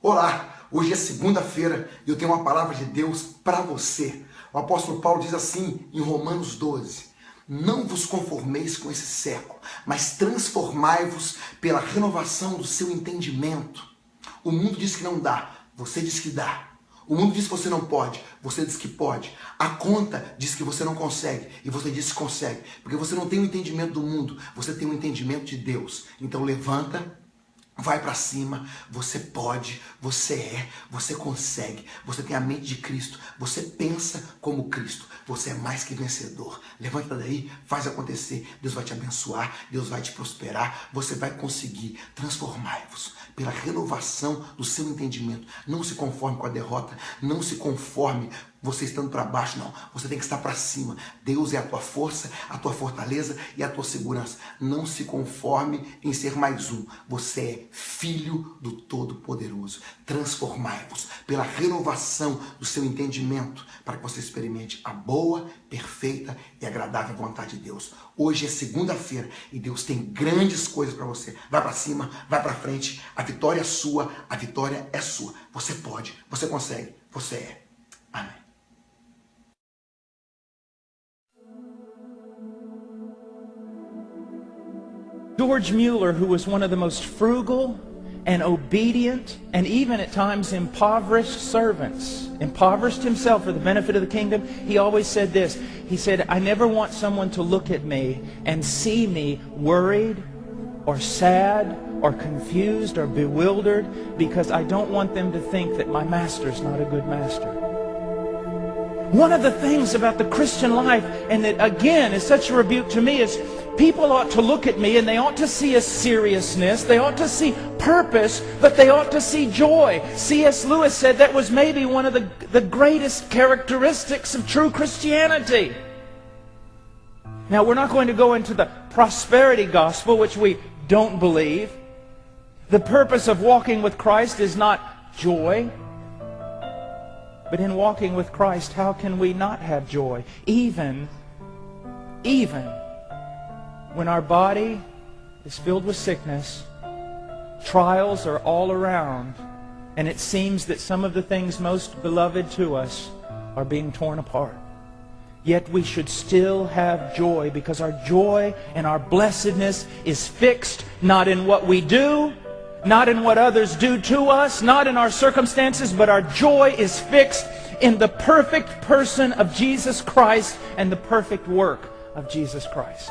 Olá, hoje é segunda-feira e eu tenho uma palavra de Deus para você. O apóstolo Paulo diz assim em Romanos 12: não vos conformeis com esse século, mas transformai-vos pela renovação do seu entendimento. O mundo diz que não dá, você diz que dá. O mundo diz que você não pode, você diz que pode. A conta diz que você não consegue e você diz que consegue. Porque você não tem o entendimento do mundo, você tem o entendimento de Deus. Então levanta, vai para cima, você pode, você consegue, você tem a mente de Cristo, você pensa como Cristo, você é mais que vencedor. Levanta daí, faz acontecer, Deus vai te abençoar, Deus vai te prosperar, você vai conseguir. Transformai-vos pela renovação do seu entendimento. Não se conforme com a derrota, não se conforme você estando para baixo, não. Você tem que estar para cima. Deus é a tua força, a tua fortaleza e a tua segurança. Não se conforme em ser mais um. Você é filho do Todo-Poderoso. Transformai-vos pela renovação do seu entendimento para que você experimente a boa, perfeita e agradável vontade de Deus. Hoje é segunda-feira e Deus tem grandes coisas para você. Vai para cima, vai para frente. A vitória é sua, a vitória é sua. Você pode, você consegue, você é. Amém. George Mueller, who was one of the most frugal and obedient and even at times impoverished servants, impoverished himself for the benefit of the kingdom, he always said this. He said, I never want someone to look at me and see me worried or sad or confused or bewildered, because I don't want them to think that my master's not a good master. One of the things about the Christian life, and that again is such a rebuke to me, is people ought to look at me and they ought to see a seriousness, they ought to see purpose, but they ought to see joy. C.S. Lewis said that was maybe one of the greatest characteristics of true Christianity. Now, we're not going to go into the prosperity gospel, which we don't believe. The purpose of walking with Christ is not joy. But in walking with Christ, how can we not have joy? Even when our body is filled with sickness, trials are all around, and it seems that some of the things most beloved to us are being torn apart. Yet we should still have joy, because our joy and our blessedness is fixed not in what we do, not in what others do to us, not in our circumstances, but our joy is fixed in the perfect person of Jesus Christ and the perfect work of Jesus Christ.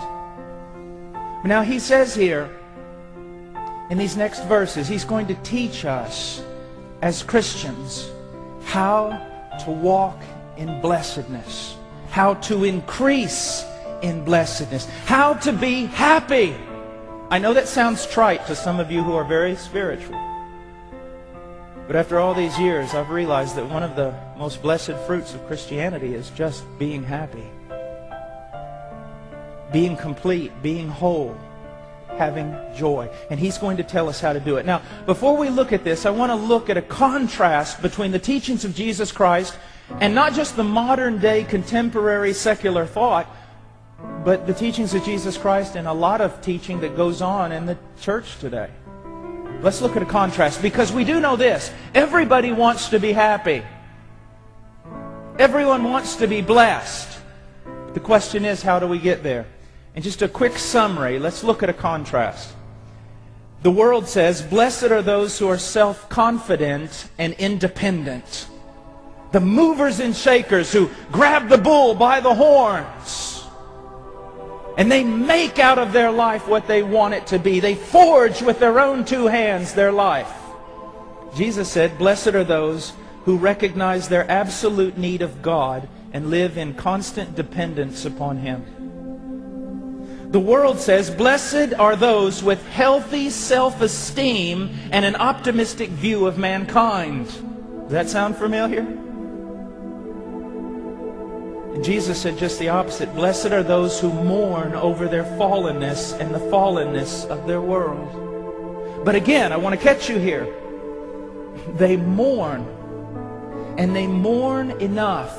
Now he says here, in these next verses, he's going to teach us as Christians how to walk in blessedness, how to increase in blessedness, how to be happy. I know that sounds trite to some of you who are very spiritual. But after all these years, I've realized that one of the most blessed fruits of Christianity is just being happy. Being complete, being whole, having joy. And he's going to tell us how to do it. Now, before we look at this, I want to look at a contrast between the teachings of Jesus Christ and not just the modern day contemporary secular thought, but the teachings of Jesus Christ and a lot of teaching that goes on in the church today. Let's look at a contrast, because we do know this. Everybody wants to be happy. Everyone wants to be blessed. The question is, how do we get there? And just a quick summary, let's look at a contrast. The world says, blessed are those who are self-confident and independent. The movers and shakers who grab the bull by the horns. And they make out of their life what they want it to be. They forge with their own two hands their life. Jesus said, blessed are those who recognize their absolute need of God and live in constant dependence upon Him. The world says, blessed are those with healthy self-esteem and an optimistic view of mankind. Does that sound familiar? And Jesus said just the opposite. Blessed are those who mourn over their fallenness and the fallenness of their world. But again, I want to catch you here. They mourn. And they mourn enough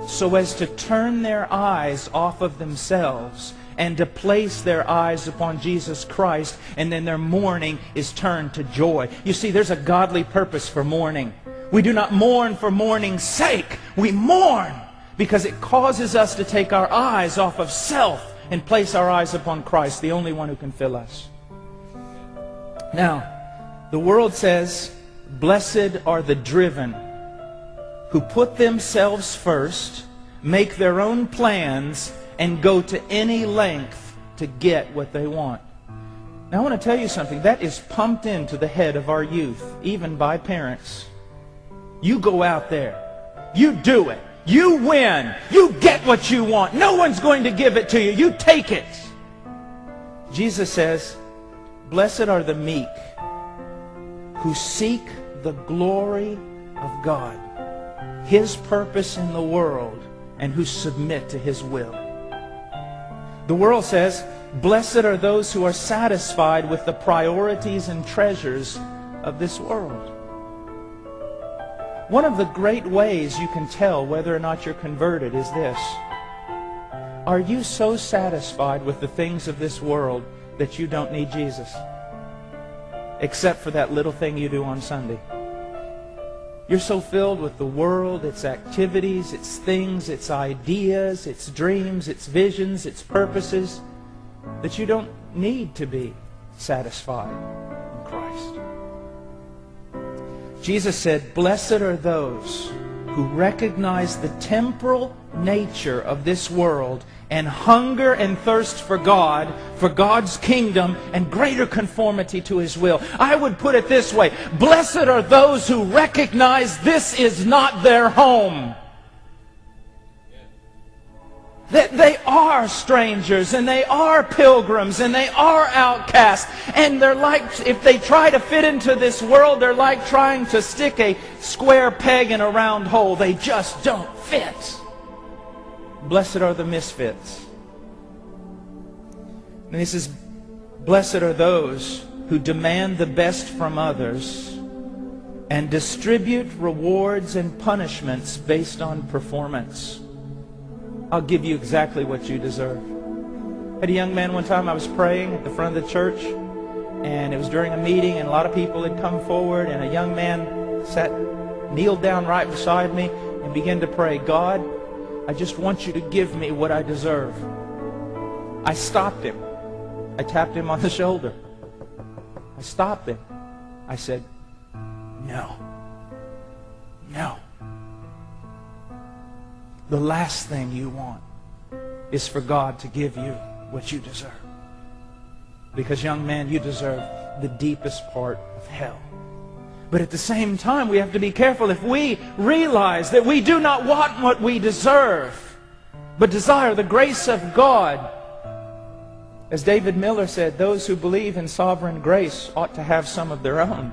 so as to turn their eyes off of themselves and to place their eyes upon Jesus Christ, and then their mourning is turned to joy. You see, there's a godly purpose for mourning. We do not mourn for mourning's sake. We mourn because it causes us to take our eyes off of self and place our eyes upon Christ, the only one who can fill us. Now, the world says, blessed are the driven, who put themselves first, make their own plans, and go to any length to get what they want. Now I want to tell you something. That is pumped into the head of our youth, even by parents. You go out there. You do it. You win. You get what you want. No one's going to give it to you. You take it. Jesus says, blessed are the meek, who seek the glory of God, His purpose in the world, and who submit to His will. The world says, blessed are those who are satisfied with the priorities and treasures of this world. One of the great ways you can tell whether or not you're converted is this. Are you so satisfied with the things of this world that you don't need Jesus? Except for that little thing you do on Sunday. You're so filled with the world, its activities, its things, its ideas, its dreams, its visions, its purposes, that you don't need to be satisfied in Christ. Jesus said, blessed are those who recognize the temporal nature of this world and hunger and thirst for God, for God's kingdom, and greater conformity to His will. I would put it this way. Blessed are those who recognize this is not their home. That they are strangers, and they are pilgrims, and they are outcasts. And they're like, if they try to fit into this world, they're like trying to stick a square peg in a round hole. They just don't fit. Blessed are the misfits. And he says, blessed are those who demand the best from others and distribute rewards and punishments based on performance. I'll give you exactly what you deserve. I had a young man one time, I was praying at the front of the church, and it was during a meeting, and a lot of people had come forward, and a young man kneeled down right beside me and began to pray, God, I just want you to give me what I deserve. I stopped him. I tapped him on the shoulder. I stopped him. I said, no. No. The last thing you want is for God to give you what you deserve. Because, young man, you deserve the deepest part of hell. But at the same time, we have to be careful. If we realize that we do not want what we deserve, but desire the grace of God, as David Miller said, those who believe in sovereign grace ought to have some of their own.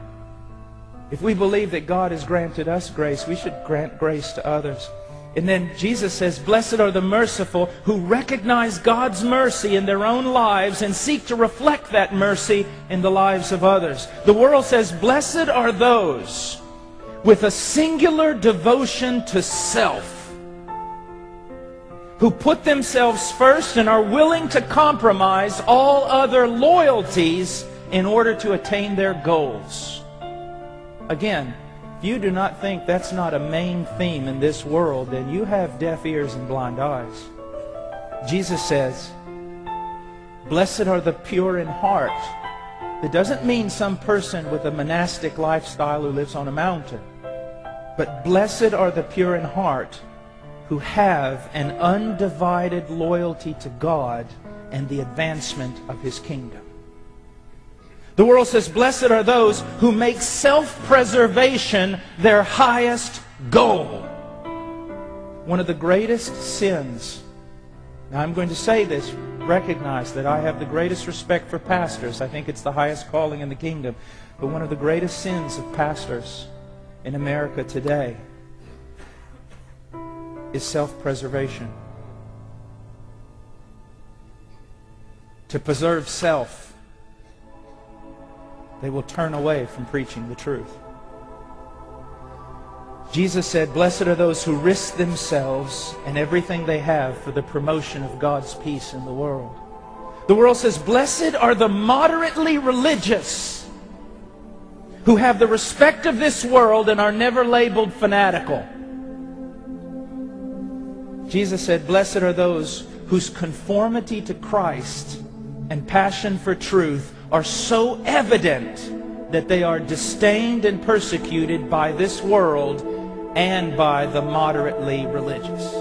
If we believe that God has granted us grace, we should grant grace to others. And then Jesus says, blessed are the merciful who recognize God's mercy in their own lives and seek to reflect that mercy in the lives of others. The world says, blessed are those with a singular devotion to self, who put themselves first and are willing to compromise all other loyalties in order to attain their goals. Again, if you do not think that's not a main theme in this world, then you have deaf ears and blind eyes. Jesus says, blessed are the pure in heart. That doesn't mean some person with a monastic lifestyle who lives on a mountain. But blessed are the pure in heart, who have an undivided loyalty to God and the advancement of His kingdom. The world says, blessed are those who make self-preservation their highest goal. One of the greatest sins, now I'm going to say this, recognize that I have the greatest respect for pastors. I think it's the highest calling in the kingdom. But one of the greatest sins of pastors in America today is self-preservation. To preserve self, they will turn away from preaching the truth. Jesus said, blessed are those who risk themselves and everything they have for the promotion of God's peace in the world. The world says, blessed are the moderately religious who have the respect of this world and are never labeled fanatical. Jesus said, blessed are those whose conformity to Christ and passion for truth are so evident that they are disdained and persecuted by this world and by the moderately religious.